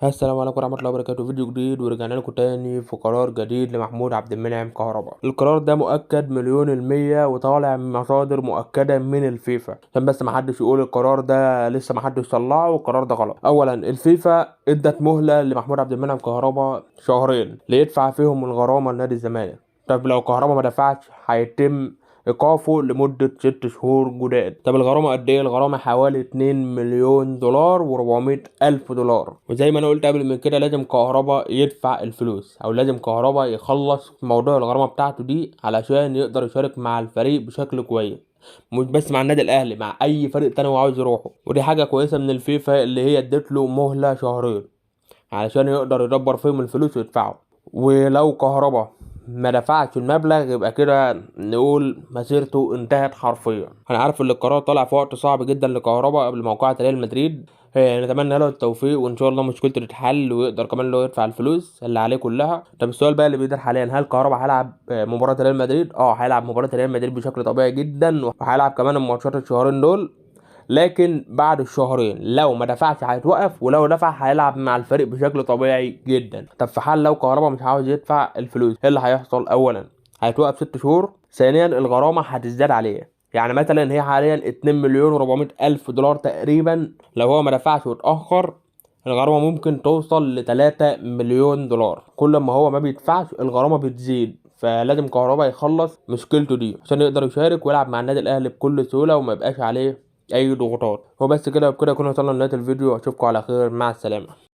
السلام عليكم ورحمة الله وبركاته. فيديو جديد ورجعنا لكم تاني في قرار جديد لمحمود عبد المنعم كهربا. القرار ده مؤكد مليون المية وطالع من مصادر مؤكدة من الفيفا، عشان بس محدش يقول القرار ده لسه محدش طلعه والقرار ده غلط. اولا الفيفا ادت مهلة لمحمود عبد المنعم كهربا شهرين ليدفع فيهم الغرامة لنادي الزمالك. طب لو كهربا ما دفعش هيتم ايقافه لمدة 6 شهور جداد. طب الغرامة قد ايه؟ الغرامة حوالي 2 مليون دولار و400 الف دولار. وزي ما انا قلت قبل من كده لازم كهربا يدفع الفلوس، او لازم كهربا يخلص موضوع الغرامة بتاعته دي علشان يقدر يشارك مع الفريق بشكل كويس، مش بس مع النادي الاهلي، مع اي فريق تاني هو عاوز يروحه. ودي حاجة كويسة من الفيفا اللي هي ادت له مهلة شهرين علشان يقدر يدبر فيهم الفلوس ويدفعه. ولو كهربا ما دفعش المبلغ يبقى كده نقول مسيرته انتهت حرفيا. انا عارف ان القرار طالع في وقت صعب جدا لكهربا قبل موقعة ريال مدريد. نتمنى له التوفيق وان شاء الله مشكلته تتحل ويقدر كمان له يدفع الفلوس اللي عليه كلها. طب السؤال بقى اللي بيدار حاليا، هل كهربا هيلعب مباراة ريال مدريد؟ هيلعب مباراة ريال مدريد بشكل طبيعي جدا، وهيلعب كمان الماتشات الشهرين دول. لكن بعد الشهرين لو ما دفعش هيتوقف، ولو دفع هيلعب مع الفريق بشكل طبيعي جدا. طب في حال لو كهربا مش عاوز يدفع الفلوس ايه اللي هيحصل؟ اولا هيتوقف 6 شهور، ثانيا الغرامه هتزداد عليه. يعني مثلا هي حاليا 2 مليون و400 الف دولار تقريبا، لو هو ما دفعش واتاخر الغرامه ممكن توصل ل 3 مليون دولار. كل ما هو ما بيدفعش الغرامه بتزيد، فلازم كهربا يخلص مشكلته دي عشان يقدر يشارك ويلعب مع النادي الاهلي بكل سهوله وما يبقاش عليه اي ضغوطات. هو بس كده، وبكده كنا وصلنا لنهايه الفيديو. اشوفكم على خير، مع السلامه.